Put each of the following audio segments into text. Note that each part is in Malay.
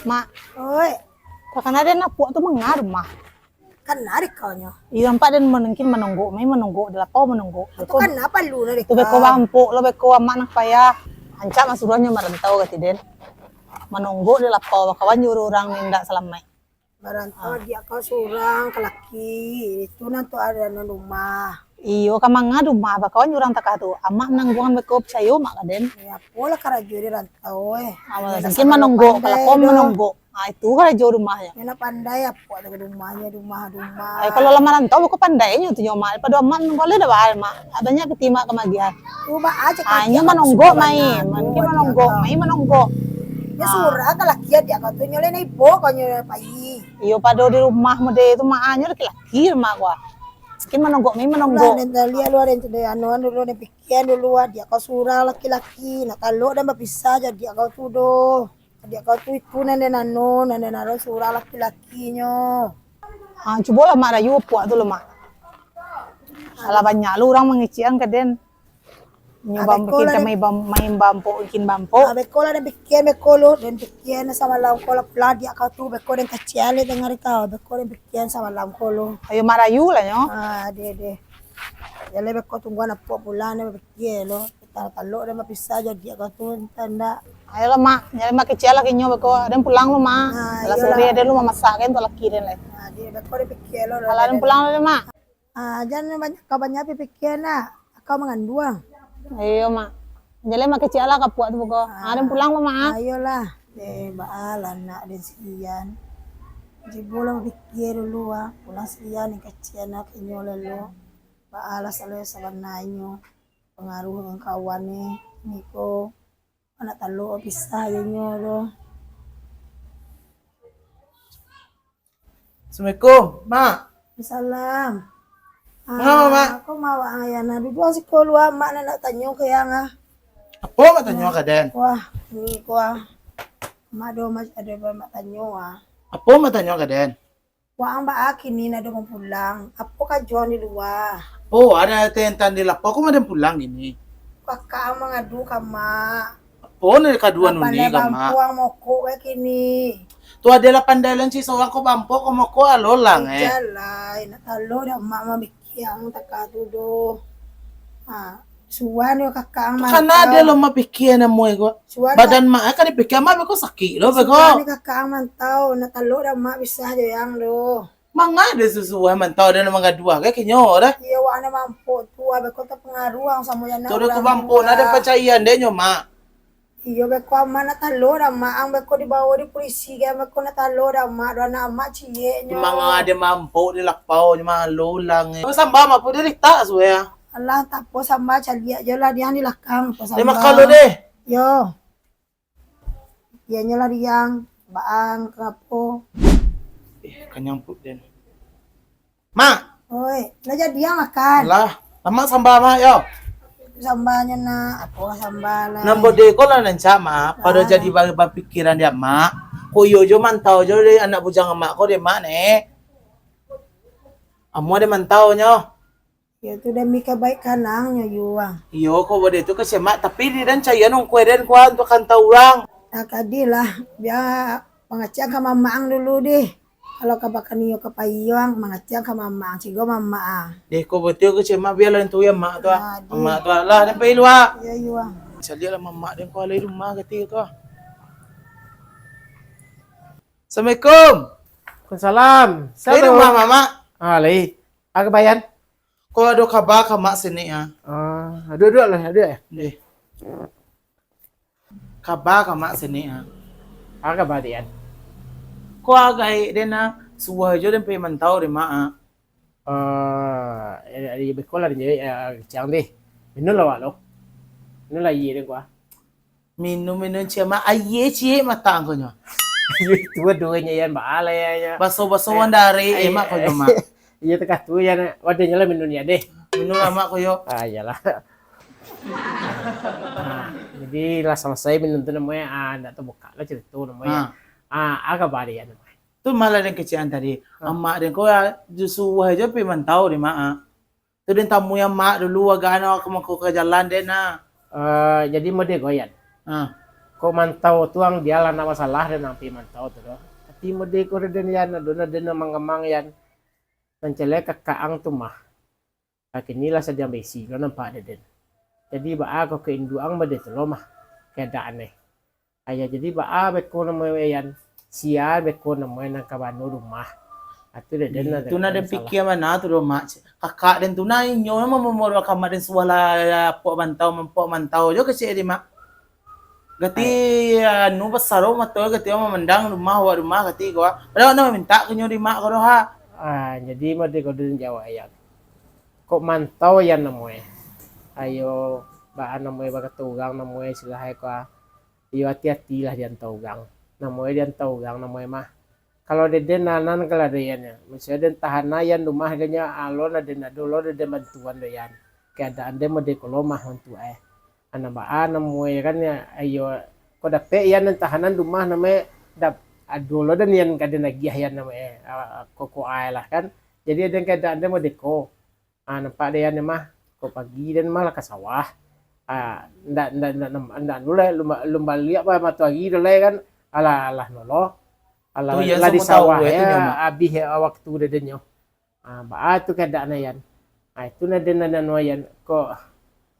Mak, Oi, karena ada nak puak tu mengar mah. kan narik kau nyo. Iya empat dan mungkin menunggu, adalah kau menunggu. Atau kan apa lu narik Tu beko bampu, lo beko amak nak payah. Ancak masuruhnya merantau ke tiden. Menunggu adalah kau, kawan nyuruh orang nindak selamai. Merantau dia kau surang ke laki. Itu nanti ada di rumah. Iyo kamang ngadu mah, kawan nyuruh tak tu. Amak nangguan beko percaya mak kaden. Ya pola karaju di rantau Mungkin menunggu, kalau kau menunggu. Ah itu kan jauh rumahnya. Yana pandai apa ada rumahnya rumah. Kalau lama rantau kau pandainya tu nyomal. Pada amak boleh dah bahal mak. Adanya ketima kemagian. Coba aja kau. Hanya menunggu mai, mungkin menunggu. Ya surah ke laki dia kau tu nyoleh ibu kau nyoleh pai. Iyo pada di rumah mode itu makanya laki rumah gua. Mungkin menunggu. Dan dia luar yang sudah anuan dulu yang pikiran dulu dia kau surah laki-laki. Nak kalau dan berpisah jadi dia kau tu doh. Dia kau tu itu nande naro surah laki-lakinya. Coba lah mak rayu puak tu lah mak. Salah banyak lu orang mengician ke den. Nyobam bikin main bampo, bikin bampo. Bekola dan bikin bekolo dan bikin sama lam kola pula dia kau tu bekol dan kecil dengar kau bekol dan bikin sama lam kolo. Ayo mak rayu lah nyo. Deh. Jadi bekol tungguan apa bulan dan bikin lo. Kita kalau dan berpisah jadi kau tu tanda. Ayo lah mak, nyari mak kecil lah kinyo beko. Dan pulang lu mak. Kalau sore ada lu memasakin tu laki den lah. Dia bekol dan bikin lo. Kalau dan pulang lu mak. Jangan banyak kau banyak bikin lah. Kau menganduang. Ayo mak. Jadi mak kecil lah kapuat tu beko. Dan pulang lu mak. Ayolah. Baalan nak dan sian. Jibola pikir dulu pulang sian yang kecil nak kinyo lalu. Baalas selalu sabananyo. Pengaruh dengan kawan ni. Niko. Anak talo pisah nyo lo. Assalamualaikum, Mak. Salam. Kenapa, Mak? Aku mau ayah na duduk si keluar mak nak tanya ke yang Apa mak tanya ka den? Wah, ni kuah. Mak do mas ada mak tanya Apa mak tanya ka den? Wah, ang baaki ni na do pulang. Apo ka John di luar. Oh, ada tentan di lapo ko madan pulang ini. Kakak ang mangadu ka mak. Apa na kadua nuni ka mak? Puang mo ko kini. Tu ada 8 dalan si seorang ko bampo ko mo ko alolang Jalay, natalo na mak mabikiyang takado do. Suwan yo kakak ang Kana ada lo mapikian na mo ko. Badan mak kan ipikya mak ko sakit lo beko. Suwan kakak ang mantaw, natalo na mak bisa jo yang do. Manga de susuwa man tao na mga dua ka kinyo ora. Iya wa na mampo tua beko ta pengaruh ang samo yan na. Tu ko bampo na de pacayan de nyo mak. Iyo beko mana talo na mak ang beko di bawah di polisi ga beko na talo na mak do na mak ciye nyo. Mga de mampo di lakpaw ni mga lolang. Samba ma po direkta suya. Allah tak po sama calia jo lah dia ni lakang po sama. 5 kalo de. Yo. Iya nyola diang baang kapo. Kanyang po din. Ma! Oi, naja dia makan. Alah, tama samba ma yo. Sambanya na apa sambala. Nambode ko lang ng ma. Pada jadi ba pikiran dia ma. Kuyo jo mantau jo de anak bujang ma ko de ma ne. Amo de mantau nyo. Ya tu demi kebaikan nangnya yuang. Iyo ko bode tu kasi ma tapi di dan caya nung kweden ko untuk kantaurang. Akadilah biar pengacian ke mamaang dulu deh. Kalau kabakan niyo ke payuang mengacian ke mamaang cigo mamaang. De ko bote ko kasi ma biya lang tuya ma to. Ma to lah dan pailwa. Ya yuang. Sali lah mama den ko alay rumah gati to. Assalamualaikum. Salam. Sa rumah mama. Lai. Aga bayan? Ko ado ka ba ka ma sini ha. Duduk lah, duduk. De. Ka ba ka ma sini ha. Aga badian. Ko agay din na suwa jo din pe mantau di ma. Di bekola di chang di. Minum lah lo. Minum lah ye deh gua. Minum siya ma aye cie mata ko nyo. Dua-duanya yan baala ya. Baso-baso dari emak ko ma. Iya tekah tu yan. Wadanya lah minum ya deh. Minum lama ko yo. Iyalah. Jadi lah selesai minum tu namanya ndak tahu buka lah cerita tu namanya. Aga badian namanya. Tu malah den kecian tadi. Emak den ko justru aja pe mantau di ma. Tu den tamu yang mak dulu agak ano aku mau ke jalan den na. Jadi mode goyan. ko mantau tuang dia lah na masalah dan nampi mantau tu doh. Tapi mode ko den yan aduna den mangamang yan. Nancele kakaang tu mah. Kinilah saja besi lo nampak den. Jadi ba ako keinduang mode tu lo mah keadaan ni. Ayah jadi ba beko namanya yan sia beko namanya nang kabano rumah. Atu den Tu na den pikir mana tu mak. Kakak den tu na inyo na mamomoro kamar den suala pok mantau jo kecil di mak. Gati anu pasaro mato gati memandang rumah gati ko. Padahal na minta kenyo di mak ko ha. Jadi mode ko dun Jawa yan. Kok mantau yan namanya. Ayo ba namanya ba katugang namanya silahay ko. Iyo hati-hati lah dian taugang. Namanya dian taugang namanya mah. Kalau deden nanan kalau dayannya, misalnya den tahanayan rumah ganya alon ada na dulu ada bantuan dayan. Keadaan dia mode kolomah untuk anak baan namanya kan ya ayo kau dapat yan den tahanan rumah namanya dap dulu dan yan kada nagiah yan namanya koko lah kan. Jadi ada keadaan dia mode ko. Nampak dayan mah ko pagi dan malah ke sawah. Ndak dulu lumba lihat apa matu lagi dulu kan alah nolo. Alah lah di sawah ya habis waktu dedenyo. Ba tu keadaan yan. Itu na den na yan ko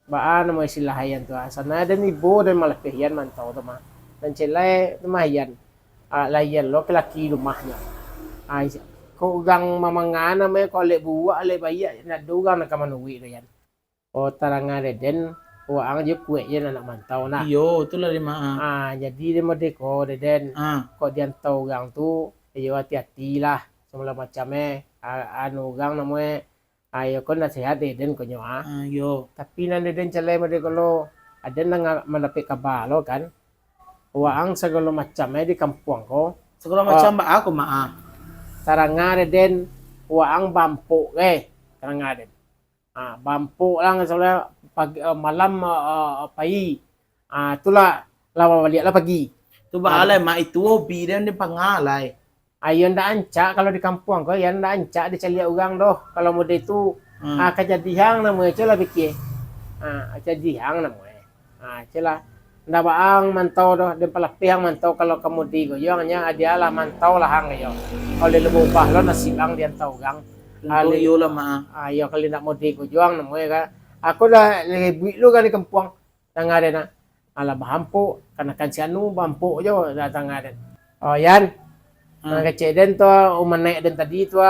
ba na mo sila hayan tu. Sana den ibo dan malah pehian mantau tu mah. Dan celai tu mah yan. Layan lo kelaki rumahnya. Ko gang mamangana me ko le buwa le bayi na dugang na kamanuwi yan. O taranga den ang je kue je anak mantau na. Iyo, itulah di mak. Jadi dia mode ko den. Kok dia tahu gang tu, ayo hati-hati lah. Semula macam anu gang namanya. Ayo kon nasihat den ko nyo Iyo. Tapi nan den cale mode ko lo. Ada nang malapit kabalo kan. Ang segala macam di kampung ko. Segala macam ba ako mak. Taranga den ang bampu taranga den. Bampu lang soalnya pagi malam pagi itulah lawa balik lah pagi Tu ba alay mak itu hobi dan di pangalay. Ayon dah ancak kalau di kampung ko yan dah ancak di calia orang doh kalau mode itu kejadian namanya celah pikir kejadian namanya celah ndak baang mantau doh dan palapihang mantau kalau kamu di ko yo nya dia lah mantau lah hang yo kalau lebih bah lo nasib ang dia tau gang Iyo lah mak. Ayo kalau nak mode ko juang namanya kan. Aku dah lebih lu kan di kampung tangga na ala bahampo kanakan si anu bampo jo datang ada. Oh yan. Kecil den to umanek den tadi to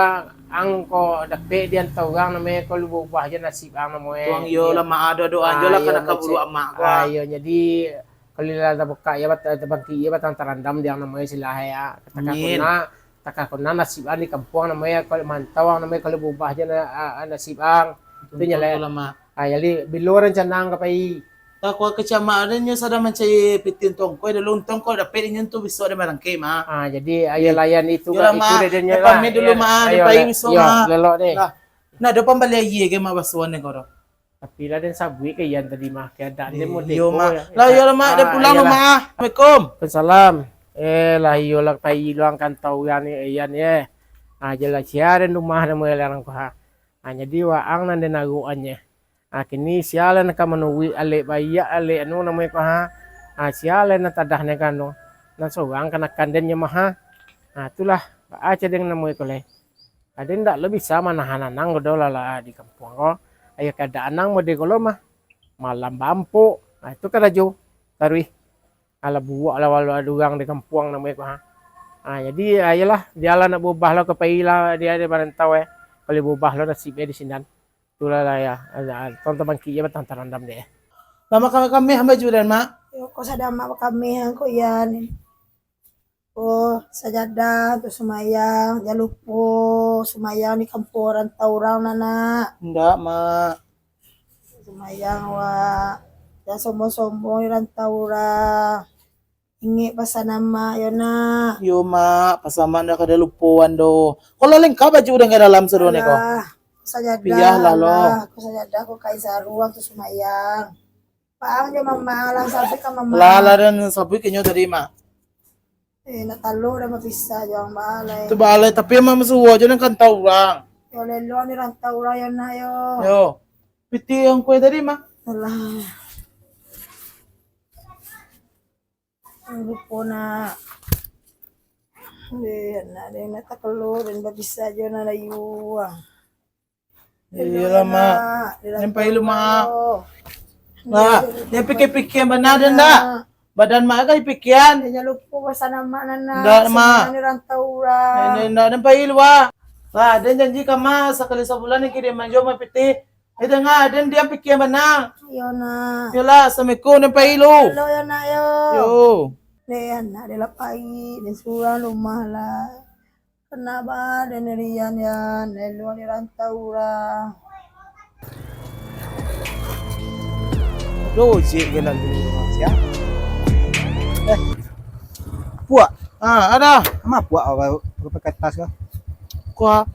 ang ko dape dian tawang name ko lubah je nasib ang namo Tuang iyo lah mak ada doa jo lah kana kaburu amak ko. Ayo jadi kalau la buka ya bat bangki ya bat tarandam diang namo sila ya takakuna nasib ang di kampung namo ko mantau ang namo ko lubah je nasib ang. Itu nyala mak. Jadi biluran canang kapai. Takwa kecamatan nyo sada mencari pitin tongkoy dalung tongkoy dapat inyo tu biso ada barangke ma. Jadi ayo layan itu kan itu dedenya lah. Pamit dulu ma di pai biso ma. Lelok deh. Nah, do pambali ye ke ma basuan ne koro. Tapi lah den sabui ke yan tadi mah keadaan dia mau Yo ma. Lah yo ma ada pulang lo ma. Assalamualaikum. Salam. Lah yo lah pai luang kan tau yan ye. Jelas siaran rumah na mo lang ko ha. Jadi waang nan den naguannya. Kini sialan ka manuwi ale baya ale anu namanya ko ha. Sialan na tadah ne kano. Na sogang kana kanden nya maha. Itulah aja deng namanya ko le. Ada ndak lebih sama nahanan nang godola lah di kampung ko. Ayo keadaan nang mode ko lo mah. Malam bampu. Itu kada jo. Tarwi. Ala buak ala walu adugang di kampung namanya ko ha. Jadi ayolah dia lah nak bubah lo ke paila dia ada barantau Kalau bubah lo nasibnya di sinan. Itulah lah ya. Teman-teman kia batang tarandam deh. Lama kami hamba juran mak. Yo ko sadama kami ko yan. Po sajadah to sumayang jalupo sumayang di kampuran taurang nana. Ndak mak. Sumayang wa ya sombong-sombong iran taura. Ingi pasanama yo na. Yo mak pasama na kada lupuan do. Kalau lengkap baju udah ke dalam seru ne ko. Sajadah Piyah lah lo. Aku sajadah ko kay saruang to sumayang. Paang jo mamalang sabi ka mama. Lala dan sabi kenyo tadi mak. Natalo na mapisa jo ang balay. Itu balay tapi mama suwa jo nang kantau orang. Yo lelo ni ran taura yo na yo. Yo. Piti ang kue tadi mak. Alah. Ang grupo na din natakalo din ba bisa dyan na layuang. Iya ma. Yang pahilo ma. Ma, yang pikir-pikir benar na. Badan ma kay pikyan. Hindi niya lupo ba sa naman na Da, ma. nirang taura. Yang pahilo wa. Wa, dan janji ka ma sakali sa bulan ni kiri manjo mapiti. Ito nga, dan dia pikir benar. Ayaw na. Yola, sa miko ng pahilo. Hello yan na yo. Yo. Diyan na, nila pagi, din surang lumala. Kenapa dan rian yan, nelo nirang taura. Aduh, cik ke lalu. Siap. Puak. Ah, ada. Ama puak apa pakai tas kah? Kuha.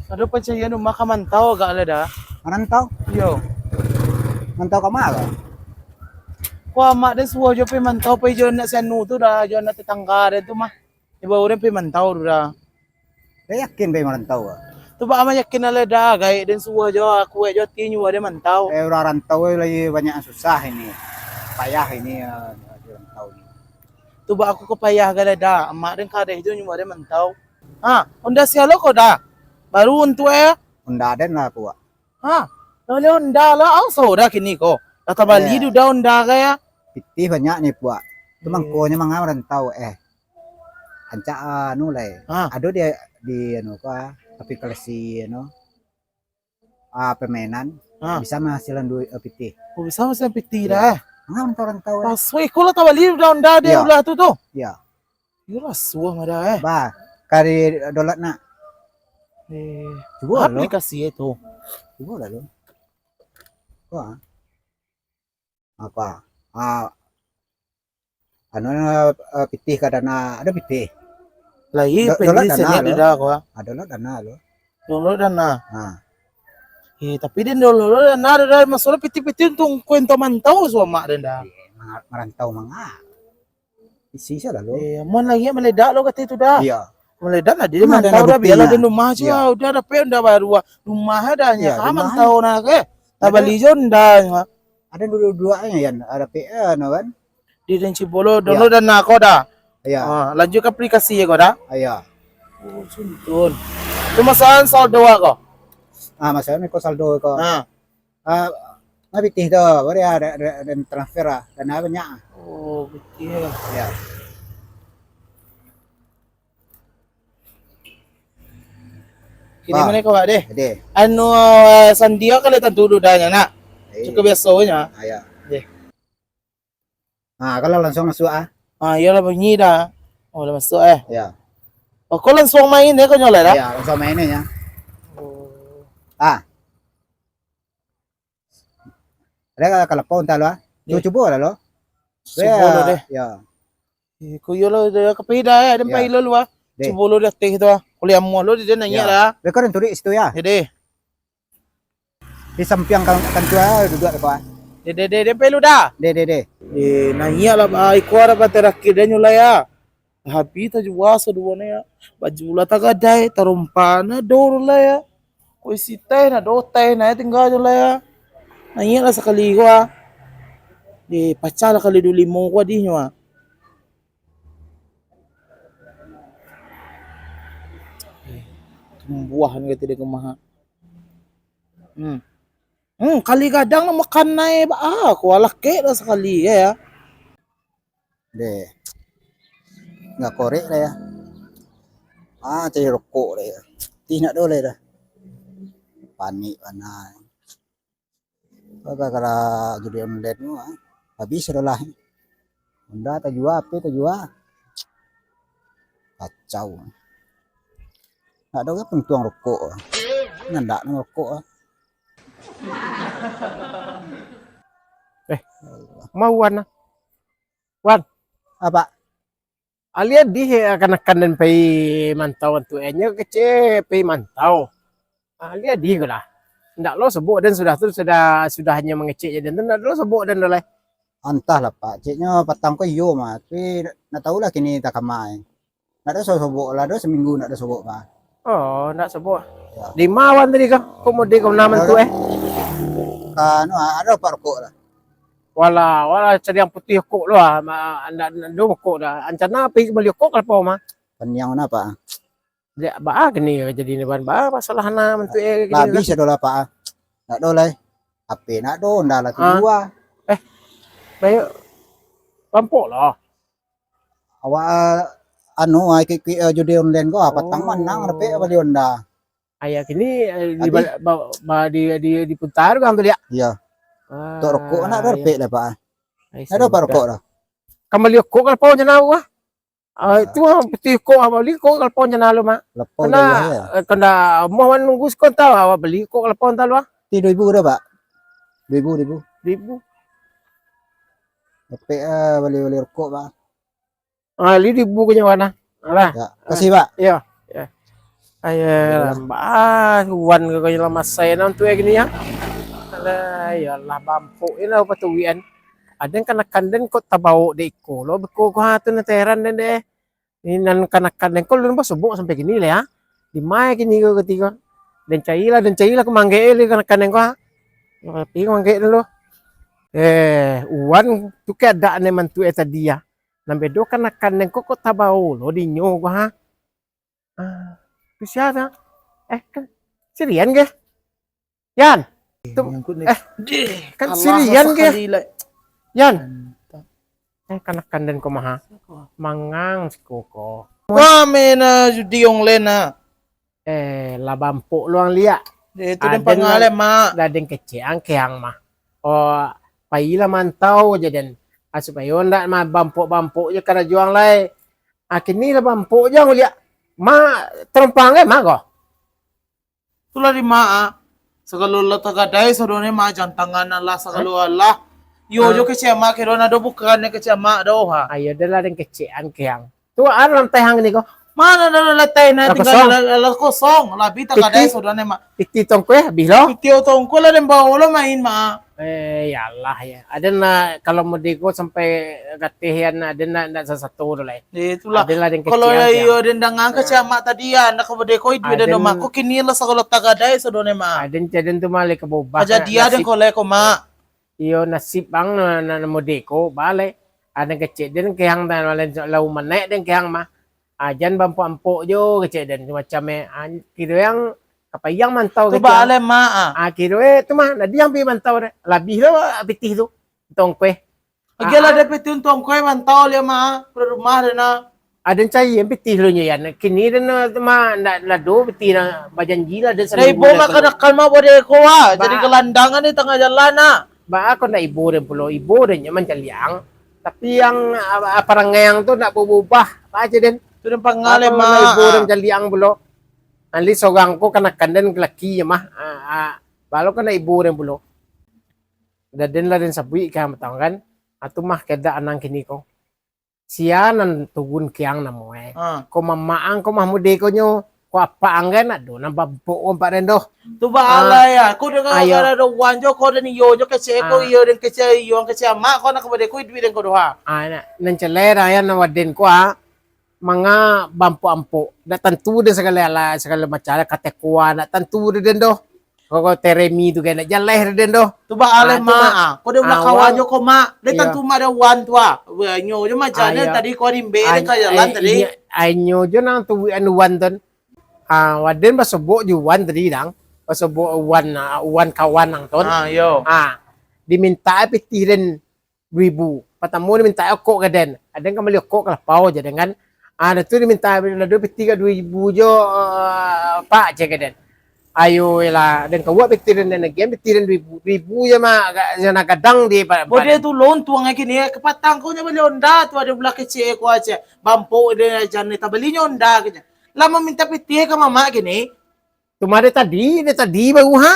Ada percaya no makamantau agak ala dah. Merantau? Yo. Mantau ke mana? Kuha mak dan suah jo pe mantau pe jo nak sanu tu dah, jo nak tetangga dia tu mah. Iba orang pe mantau tu dah. Saya yakin bay merantau. Tu ba ama yakin ala dah, gai dan suah jo aku jo tinyu ada mantau. Orang rantau lagi banyak yang susah ini. Payah ini rantau ini. Tu ba aku kepayah gala dah, mak dan kada jo nyu ada mantau. Ha, onda sialo ko dah. Baru untuk Unda ada lah puak. Ha, lalu onda lah au so dah kini ko. Kata bali tu dah onda kaya. Pitih banyak nih puak. Itu Hmm. mangkonya mangga merantau Anca anu lah. Ah. Ada dia di anu ka aplikasi anu permainan Ah. bisa menghasilkan duit pitih. Oh, bisa masa piti dah. Mangga rantau. Pas ko la tabali tu dah onda dia Ya. ulah tu tu. Ya. Yo suah mada Bah, kari dolat nak. Coba lo. Aplikasi itu. Coba lah lo. Wah. Apa? Anu pitih kadana ada pitih. Lah iya Dolar pendiri dana senet lo. dah ko. Ada lo dana lo. Dolo dana. Nah, Tapi dia dolo dana dah masalah piti-piti untuk kwento mantau suama dah dah. merantau manga. Isi salah lo. Mon lagi meledak lo kata itu dah. Iya. Meledak lah dia Cuma ada mantau dah biarlah buktinya. di rumah aja. Iya. Udah ada pe udah baru rumah dah nya. Iya, Ah rumah. mantau nak ke. Tabali jon dah. Ada dua-duanya ya, ada PA no kan? Di dan cibolo dolo dana ko dah. Iya. Lanjut ke aplikasi ya ko dah. Iya. Oh, suntun. Cuma saan saldo ko. Masalah ni ko saldo ko. Ah. Mabitih to, bari ada transfer dana banyak. Oh, betul. Ya. Kini mana kau deh? Jadi, Anu sandia kali tentu dudanya nak. Cukup biasanya. ya. Deh. Kalau langsung masuk Ya lah bunyi dah. Oh, dah masuk Ya. Oh, kau langsung main deh kau nyoleh dah. Ya, langsung mainnya ya. Oh. Ada kalapon talo Coba lah lo. Sebolo deh. Ya. Kau yo lo dah kapida ada Ya. pai lo luah. Deh. Sebolo dah teh tu. Kuliah mu lo dia nanya Ya. dah. Mereka kan tulis itu ya. Deh. Di samping kan tua duduk ko. Deh pai lo dah. De. Nanya lah ba ikuara ba terakhir dia nyoleh ya. Habi ta jua dua ya. Baju lah tak ada tarumpana dor lah ya. Kau isi teh na do teh na tinggal nyoleh ya. Nanya lah sekali gua. Di pacar lah kali 25 gua di nyawa. Buahan kata dia kemaha. Kali kadang makan naik ba aku alak lah sekali ya. De. Nggak korek lah ya. Cari rokok lah ya. Tidak boleh dah. Panik panai. Kalau jadi online tu, habis dah lah. Unda tak jual apa tak jual. Kacau. Tak ada kan tuang rokok. Nandak nak rokok. Mau Wan? Wan, Apa? alia di akan dan pay mantau tu enya kece pay mantau. Alia di lah. Ndak lo sebut dan sudah hanya mengecek je dan ndak lo sebut dan oleh. Entahlah Pak. Ciknya patang ko iyo mah. Tapi nak tahu lah kini tak kamai. Nak ada sobok lah. Ada seminggu nak ada sobok Pak. Oh, ndak sebut. Ya. Di mawan tadi kah? Komodi kau nama tu Kan ada Pak rokok lah. wala cari yang putih kok lo anda do kok dah ancana pi beli kok kalpo mah Panyang na pa. dia ba gini jadi ni ban ba masalah na mentu gini Labi sa dola pa. Na dolay. Ape na do ndala kedua. bayo pampo lo Awa ano ay kiki judi online ko patang man nang nape bali onda. ayah kini di putar kan tu dia Iya. To rokok na do pe la pa. Ay, Na do pa rokok da. kamali ko kalpo jana wa itu putih ko beli ko kalpo jana lo mah Lapo Kena da ya. kena mau nunggu sekon tahu awak beli kok telepon tahu ah Ti 2000 da ba? 2000. ribu Nape bali rokok ba. ribu ke mana alah Ya. Kasih ba. iya ya ayah bah wan ke kaya lama saya nanti gini ya alah ya lah bampu ini apa tuh wian ada yang kena kanden kok tabau de ko lo beko ko hatu na teran den deh ini nan kena kanden ko lu subuk sampai gini lah ya di mai gini ko ketiga dan caila ko mangge ele kena kanden ko tapi mangge dulu uwan tu ke ada ne mantu eta dia nambe do kena kanden ko tabau lo di nyo ko ha tu siapa kan sirian ke Yan kan sirian ke Yan kanakan dan ko maha mangang si koko Wame na judi yung lena. labampo lo ang liya Ito din pangalan, ma. dadeng kece ang kiyang mah paila mantau jadi supaya ndak ma bampo je kana juang lai kini labampo je liya ma terompang ma ko Tula di ma. Sakalula tagaday, sa doon ma jantangan na la sakalula. Yo kece ma kero na do bukan na kece ma do ha. ayo dala den kece ang kiyang tu aram tehang ni ko Mana na latay na Nakasong. tinggal kosong. Labi tagaday, sa doon ma. pititong ko bilo Pitiyo tong ko la din ba ulo main ma. ya Allah ya. Ada na kalau mau digo sampai katihan ada na sa satu dulu lah. Itulah. Ada lah yang kecil. Kalau iyo din dangan ka siya ma tadiya nakabade ko idwe Aden- din ma ko kinila sa kulot tagaday sa doon ma. Ada yang tu malik ke bubah. Aja dia din ko le ko ma. Iyo nasib ang na mau deko balik. Ada yang kecil dan kehang dan walen lau menek dan kehang mah. Ajan bampu jo kecil dan macam kira yang kapayang mantau Tu kecil. ba ale ma. Kira tu mah nadi yang pi mantau deh. Labih lo pitih tu. Tong kue. Agela de petun tong ko man taw le ma. Pero rumah na. Ada yang pitih lo yan. Kini dan ma na do pitih na bajanji lah dan Dai bo makanakal ma bode ko ha. Jadi gelandangan di tengah jalan na. Ba ako na ibu rin pulo. Ibu rin naman caliang. Tapi yang parang ngayang tu nak berubah. Apa aja din. Tu din pangalan Ako ma. na ibu rin caliang pulo. Anli sogang ko kanakanden laki mah. Balo ka na ibu rin pulo. Dadin la din sa bui ka matang kan. Ato mah kada anang kini ko. Siya nan tugun kiyang na mo Ko mamaang ko mahmude ko nyo. Ko apa anggan na do. Nang babpo ko pa rin do. Tu ba ala ya. Ko de Ayo. ka do wanjo ko de yo jo kece ko iyo din kece iyo kece ma ko nakabade ko idwe din ko do ha. Nancalera yan na wadin ko mga bampu-ampu na tentu din segala macam katekua na tentu din do koko teremi tu kaya jaleh din do Tu ba ale tu ma. Ko de awal. kawanjo ko ma. De Iyo. tantu ma de wan tua. Wa nyo jo ma jane Ayo. tadi ko rin be ka jalan tadi. Anyo jo nang tu wan don wadin ba subo ju wan tadi dang ba subo wan kawan ang ton Yo. diminta pitirin 2,000 patamu diminta kok kaden ada yang kembali kok kalapau jadi kan ada tu diminta lado piti 2,000 jo pak cek kaden ayo lah dan kau pitirin dan lagi pitirin 2,000 ya mah jangan kadang di Bode tu loan tu ang kini kapatang ko nya bali onda tu ada bula kece ko aja. Bampo de jane tabali nya onda kanya. Lama minta piti ka mama gini. Tumari tadi baru ha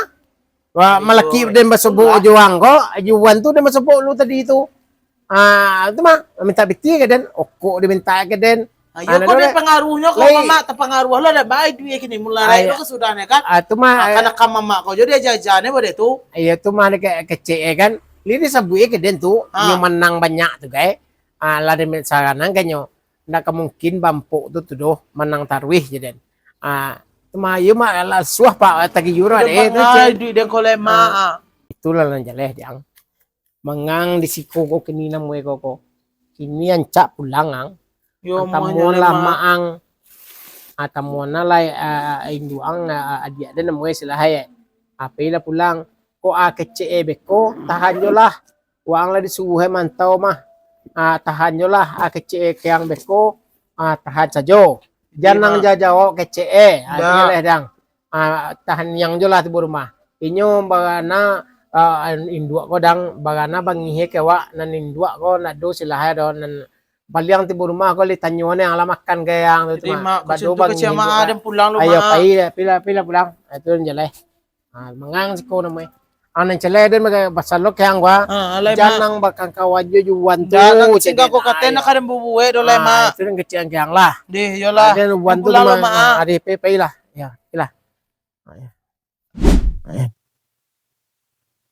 wah malaki dan basubo juang ko juan tu dan basubo lu tadi itu itu mah minta piti kaden okko diminta kaden Ayo ko de pengaruhnya ko mama ta pengaruh lo ada baik duit kini mulai lo kesudah ne kan. itu mah Anak ka mama ko jadi jajane bode tu. iya tuh mana kayak kecil kan lini sabui ke den tuh yang menang banyak tuh guys lah di sekarang kayaknya nggak kemungkin bampu tuh doh menang tarwih jadi itu mah iya mah lah suah pak tagi jura Itu itu duit den ko le ma. itulah yang jelek yang mangang di siko ko kinina mo ko. Kini ang cak pulangang. Yo Ang tamuan la maang tamuan na lay induang adia din mo sila hay. Apila pulang ko kece beko tahan yo lah. Uang la disuhe mantau mah. Tahan yo lah kece kayang beko tahan sajo. Janang jajawo kece artinya dang. Tahan yang jo lah tibu rumah. Inyo bagana indua ko dang bagana bangihe kewa nan indua ko nado sila hay do nan baliang tibu rumah ko litanyo na ang lamakan kayang tu Terima bado kasih bang sama ada pulang lu ayo ma. pila pulang itu njale mangang siko na mo anan chale den maga basalok yang gua Alay ma. janang bakang kawadyo juwan tu Janang singa ko katena ka rin bubuwe do lay ma. itu yang kecil yang lah Di yo lah. den wan tu Pulang lu ma ma. ade pe lah ya pila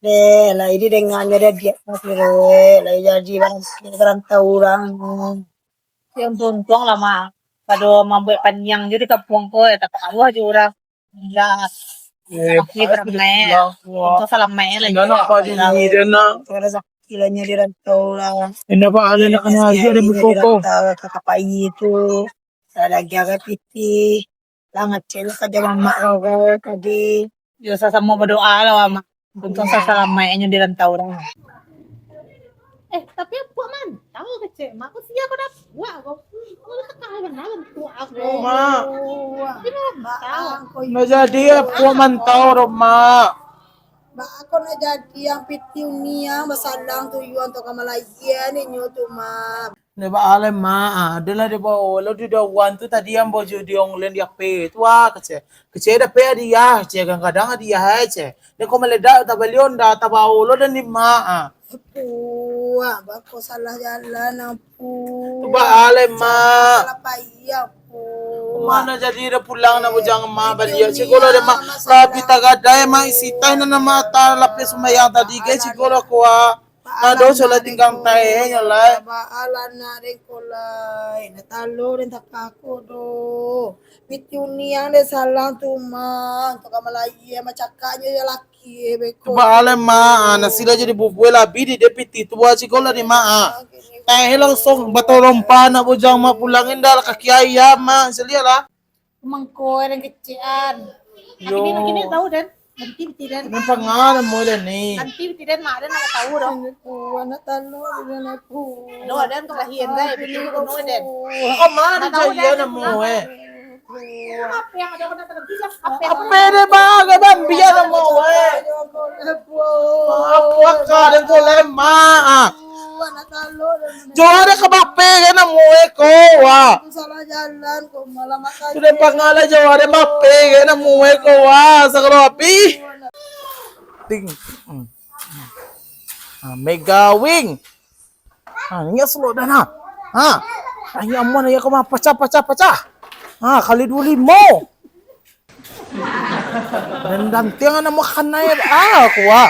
Lah ini dengan ada dia pero lah jadi barang orang yang tuntung lah mah. Kado mambuat panjang jadi kampung ko eta kawa aja orang. Ya. Ini beramai. Untuk salam mai lah. Nana pa din ni na. Para sa kilanya di rantau lah. Ina pa ala na kana di bukoko. Kakapai itu. Lagi agak piti. Langat celo ka jaman mak kadi. Yo sa samo berdoa lah mah. Untuk sa salamay inyo di rantau lang. Tapi apa man? Tahu kece, mak aku siya ko na buat ako. Wala ka kahayan na tua ako. Ma. Tahu. Na jadi po man tao ro ma. Ba ako na jadi ang pitiw niya masalang tuyuan to kamalayan ninyo to ma. Ne ba ala ma adala de ba lo di da wan tu tadi am bojo di ong len dia pe tua kace. Kace da pe dia ce kadang dia hai ce. Ne ko meleda ta balion da ta ba lo dan ni ma. Puwa, ba ko salah jalan ang Tu ba ala ma. Salah paya po. Mana jadi da pulang na bujang ma balia siguro de ma lapi tagadai ma isitay na mata lapi sumayang tadi ke siguro ko na do so la tingkang tae nyalay. Baalan na rin ko lay. Natalo rin takako do. Pitiw niya de salang tumang. To kamalaya macaka nyo yung laki. Beko. Ba ala ma na sila jadi bubuela bidi de piti tu wa siguro ni ma. Tae langsung batorong pa na bujang ma pulangin dal kakiaya ma selia la. Mangko yang kecian. Yo. Kini tahu dan. Nanti tidak. Ang pangalan mo lang ni. Nanti tidak mak ada nak tahu dong. Puwa, natalo rin na po. No, dan kelahian dai, bikin ko no den. Ako man jadi na mo eh. Apa yang ada kena terbilang? Apa yang Apere ba gaban biya na mo eh. Ako ka den ko le ma. Puwa, natalo rin na. Jore ka ba pege na mo eh ko wa. Salah jalan ko malamakan. Sudah pangalan jore ba pege na mo eh ko wa sa karopi. Ting. Mega wing. Ini slow dah na. Ay amon ay ko pecah. Kali 25. Dan tiang na mo kanay kuha.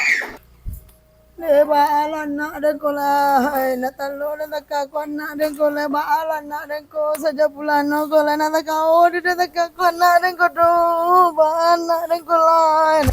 Le baalan na rin ko lahay. Natalo na nagkakuan na rin ko. Le baalan na rin ko. Sa Japulano ko le natakao. Dito nagkakuan na rin ko do. Baan na rin ko lahay.